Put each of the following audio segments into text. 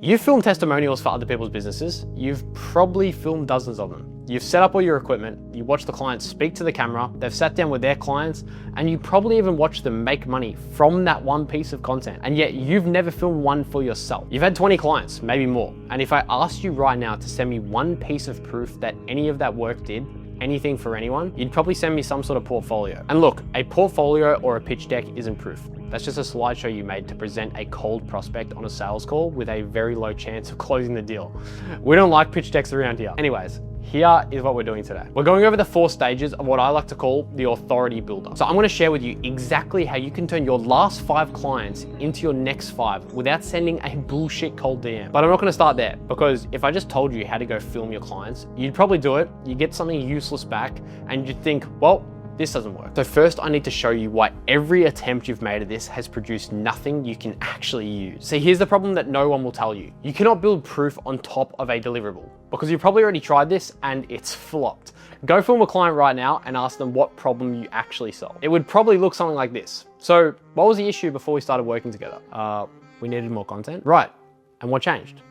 You've filmed testimonials for other people's businesses. You've probably filmed dozens of them. You've set up all your equipment, you watch the clients speak to the camera, they've sat down with their clients, and you probably even watched them make money from that one piece of content. And yet you've never filmed one for yourself. You've had 20 clients, maybe more. And if I asked you right now to send me one piece of proof that any of that work did, anything for anyone, you'd probably send me some sort of portfolio. And look, a portfolio or a pitch deck isn't proof. That's just a slideshow you made to present a cold prospect on a sales call with a very low chance of closing the deal. We don't like pitch decks around here. Anyways, here is what we're doing today. We're going over the 4 stages of what I like to call the authority builder. So I'm gonna share with you exactly how you can turn your last 5 clients into your next 5 without sending a bullshit cold DM. But I'm not gonna start there, because if I just told you how to go film your clients, you'd probably do it, you get something useless back, and you'd think, well, this doesn't work. So first I need to show you why every attempt you've made at this has produced nothing you can actually use. See, here's the problem that no one will tell you. You cannot build proof on top of a deliverable, because you've probably already tried this and it's flopped. Go film a client right now and ask them what problem you actually solve. It would probably look something like this. So what was the issue before we started working together? We needed more content. Right, and what changed?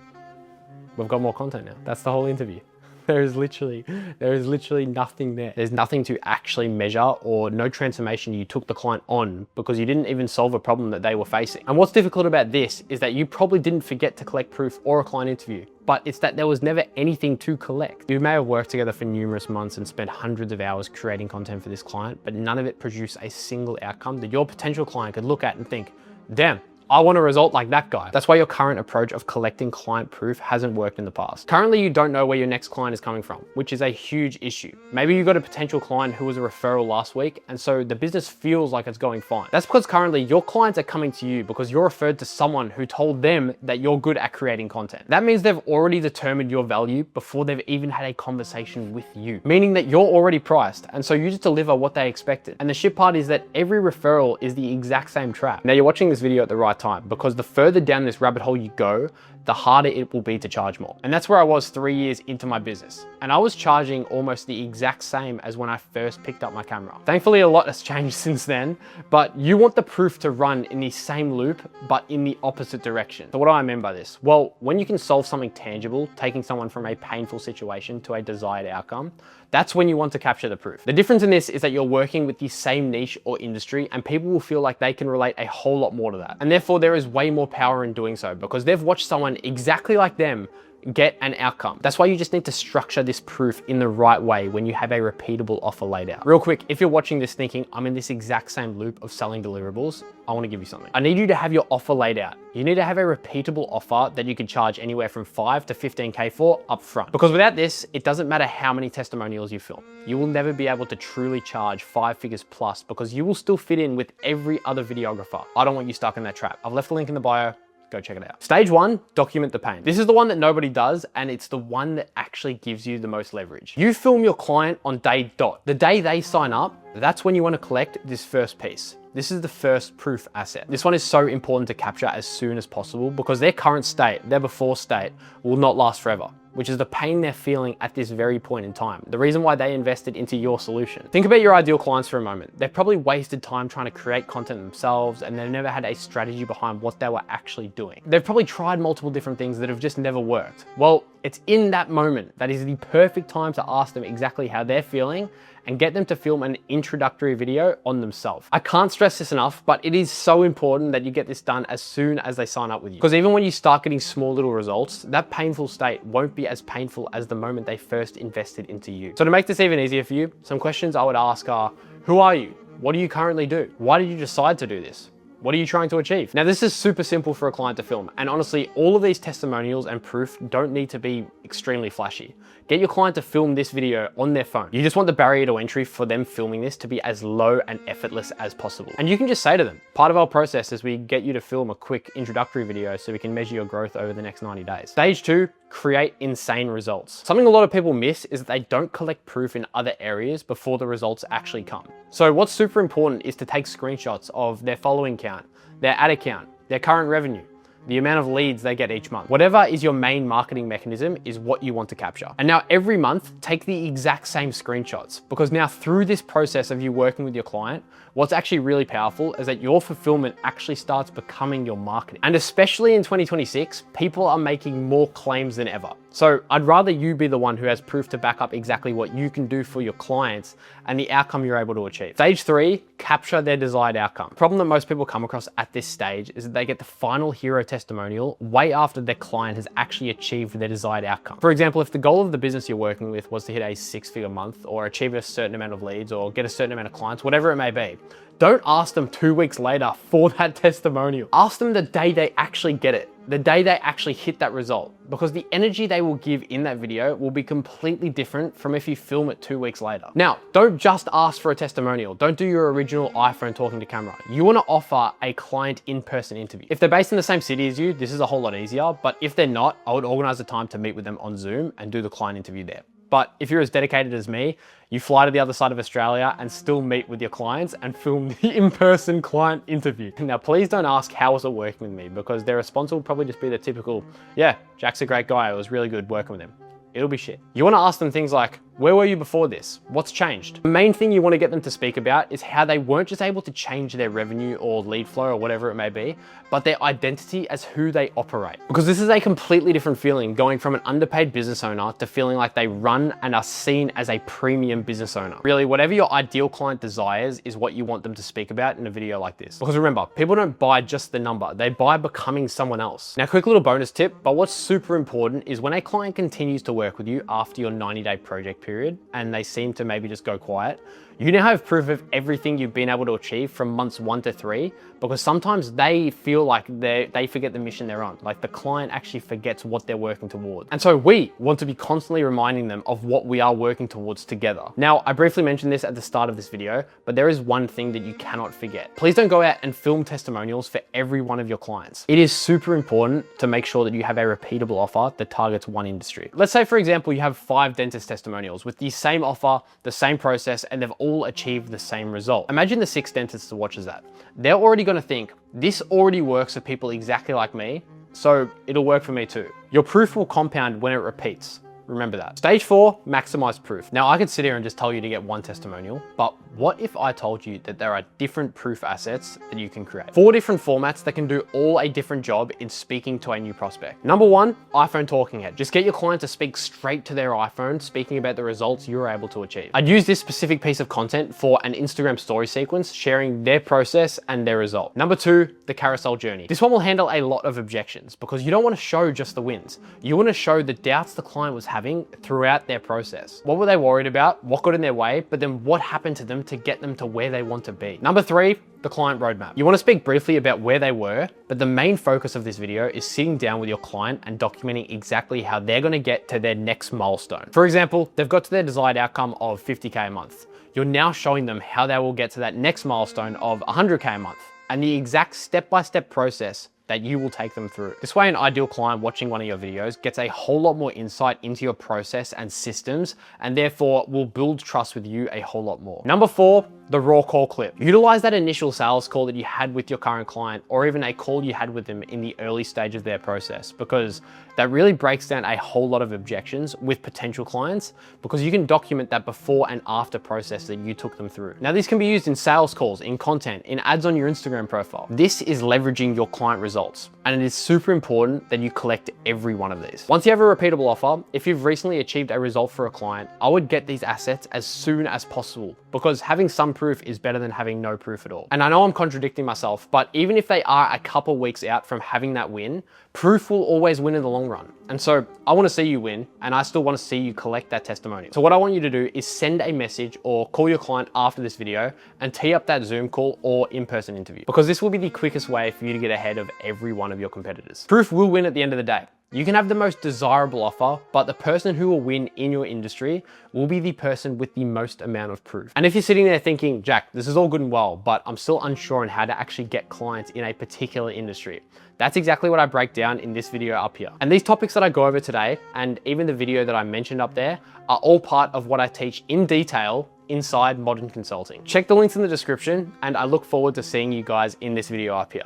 We've got more content now. That's the whole interview. There is literally nothing there. There's nothing to actually measure or no transformation you took the client on, because you didn't even solve a problem that they were facing. And what's difficult about this is that you probably didn't forget to collect proof or a client interview, but it's that there was never anything to collect. You may have worked together for numerous months and spent hundreds of hours creating content for this client, but none of it produced a single outcome that your potential client could look at and think, damn, I want a result like that guy. That's why your current approach of collecting client proof hasn't worked in the past. Currently, you don't know where your next client is coming from, which is a huge issue. Maybe you got a potential client who was a referral last week, and so the business feels like it's going fine. That's because currently your clients are coming to you because you're referred to someone who told them that you're good at creating content. That means they've already determined your value before they've even had a conversation with you, meaning that you're already priced, and so you just deliver what they expected. And the shit part is that every referral is the exact same trap. Now, you're watching this video at the right time, because the further down this rabbit hole you go, the harder it will be to charge more. And that's where I was 3 years into my business. And I was charging almost the exact same as when I first picked up my camera. Thankfully, a lot has changed since then, but you want the proof to run in the same loop, but in the opposite direction. So what do I mean by this? Well, when you can solve something tangible, taking someone from a painful situation to a desired outcome, that's when you want to capture the proof. The difference in this is that you're working with the same niche or industry, and people will feel like they can relate a whole lot more to that. And therefore there is way more power in doing so, because they've watched someone exactly like them get an outcome. That's why you just need to structure this proof in the right way when you have a repeatable offer laid out. Real quick, if you're watching this thinking, I'm in this exact same loop of selling deliverables, I want to give you something. I need you to have your offer laid out. You need to have a repeatable offer that you can charge anywhere from 5 to 15K for up front. Because without this, it doesn't matter how many testimonials you film. You will never be able to truly charge 5 figures plus, because you will still fit in with every other videographer. I don't want you stuck in that trap. I've left a link in the bio. Go check it out. Stage 1, document the pain. This is the one that nobody does, and it's the one that actually gives you the most leverage. You film your client on day dot. The day they sign up, that's when you want to collect this first piece. This is the first proof asset. This one is so important to capture as soon as possible, because their current state, their before state, will not last forever, which is the pain they're feeling at this very point in time. The reason why they invested into your solution. Think about your ideal clients for a moment. They've probably wasted time trying to create content themselves, and they've never had a strategy behind what they were actually doing. They've probably tried multiple different things that have just never worked. Well, it's in that moment that is the perfect time to ask them exactly how they're feeling and get them to film an introductory video on themselves. I can't stress this enough, but it is so important that you get this done as soon as they sign up with you. Because even when you start getting small little results, that painful state won't be as painful as the moment they first invested into you. So to make this even easier for you, some questions I would ask are, who are you? What do you currently do? Why did you decide to do this? What are you trying to achieve? Now, this is super simple for a client to film. And honestly, all of these testimonials and proof don't need to be extremely flashy. Get your client to film this video on their phone. You just want the barrier to entry for them filming this to be as low and effortless as possible. And you can just say to them, part of our process is we get you to film a quick introductory video so we can measure your growth over the next 90 days. Stage 2, create insane results. Something a lot of people miss is that they don't collect proof in other areas before the results actually come. So what's super important is to take screenshots of their following count, their ad account, their current revenue, the amount of leads they get each month. Whatever is your main marketing mechanism is what you want to capture. And now every month, take the exact same screenshots, because now through this process of you working with your client, what's actually really powerful is that your fulfillment actually starts becoming your marketing. And especially in 2026, people are making more claims than ever. So I'd rather you be the one who has proof to back up exactly what you can do for your clients and the outcome you're able to achieve. Stage 3, capture their desired outcome. The problem that most people come across at this stage is that they get the final hero testimonial way after their client has actually achieved their desired outcome. For example, if the goal of the business you're working with was to hit a 6-figure month or achieve a certain amount of leads or get a certain amount of clients, whatever it may be, don't ask them 2 weeks later for that testimonial. Ask them the day they actually get it, the day they actually hit that result, because the energy they will give in that video will be completely different from if you film it 2 weeks later. Now, don't just ask for a testimonial. Don't do your original iPhone talking to camera. You want to offer a client in-person interview. If they're based in the same city as you, this is a whole lot easier, but if they're not, I would organize a time to meet with them on Zoom and do the client interview there. But if you're as dedicated as me, you fly to the other side of Australia and still meet with your clients and film the in-person client interview. Now, please don't ask how was it working with me, because their response will probably just be the typical, yeah, Jack's a great guy, it was really good working with him. It'll be shit. You want to ask them things like, where were you before this? What's changed? The main thing you want to get them to speak about is how they weren't just able to change their revenue or lead flow or whatever it may be, but their identity as who they operate. Because this is a completely different feeling, going from an underpaid business owner to feeling like they run and are seen as a premium business owner. Really, whatever your ideal client desires is what you want them to speak about in a video like this. Because remember, people don't buy just the number, they buy becoming someone else. Now, quick little bonus tip, but what's super important is when a client continues to work with you after your 90-day project period and they seem to maybe just go quiet, you now have proof of everything you've been able to achieve from months 1 to 3, because sometimes they feel like they forget the mission they're on. Like the client actually forgets what they're working towards. And so we want to be constantly reminding them of what we are working towards together. Now, I briefly mentioned this at the start of this video, but there is one thing that you cannot forget. Please don't go out and film testimonials for every one of your clients. It is super important to make sure that you have a repeatable offer that targets one industry. Let's say, for example, you have 5 dentist testimonials with the same offer, the same process, and they've all achieved the same result. Imagine the 6 dentists that watches that. They're already going to think, this already works for people exactly like me, so it'll work for me too. Your proof will compound when it repeats. Remember that. Stage 4, maximize proof. Now, I could sit here and just tell you to get 1 testimonial, but what if I told you that there are different proof assets that you can create? 4 different formats that can do all a different job in speaking to a new prospect. Number 1, iPhone talking head. Just get your client to speak straight to their iPhone, speaking about the results you're able to achieve. I'd use this specific piece of content for an Instagram story sequence, sharing their process and their result. Number 2, the carousel journey. This one will handle a lot of objections because you don't want to show just the wins. You want to show the doubts the client was having throughout their process. What were they worried about? What got in their way? But then what happened to them to get them to where they want to be? Number 3, the client roadmap. You want to speak briefly about where they were, but the main focus of this video is sitting down with your client and documenting exactly how they're going to get to their next milestone. For example, they've got to their desired outcome of 50K a month. You're now showing them how they will get to that next milestone of 100K a month and the exact step-by-step process that you will take them through. This way, an ideal client watching one of your videos gets a whole lot more insight into your process and systems, and therefore will build trust with you a whole lot more. Number 4, the raw call clip. Utilize that initial sales call that you had with your current client, or even a call you had with them in the early stage of their process, because that really breaks down a whole lot of objections with potential clients, because you can document that before and after process that you took them through. Now, this can be used in sales calls, in content, in ads on your Instagram profile. This is leveraging your client results, and it is super important that you collect every one of these. Once you have a repeatable offer, if you've recently achieved a result for a client, I would get these assets as soon as possible, because having some proof is better than having no proof at all. And I know I'm contradicting myself, but even if they are a couple weeks out from having that win, proof will always win in the long run. And so I want to see you win, and I still want to see you collect that testimonial. So what I want you to do is send a message or call your client after this video and tee up that Zoom call or in-person interview, because this will be the quickest way for you to get ahead of every one of your competitors. Proof will win at the end of the day. You can have the most desirable offer, but the person who will win in your industry will be the person with the most amount of proof. And if you're sitting there thinking, Jack, this is all good and well, but I'm still unsure on how to actually get clients in a particular industry, that's exactly what I break down in this video up here. And these topics that I go over today, and even the video that I mentioned up there, are all part of what I teach in detail inside Modern Consulting. Check the links in the description, and I look forward to seeing you guys in this video up here.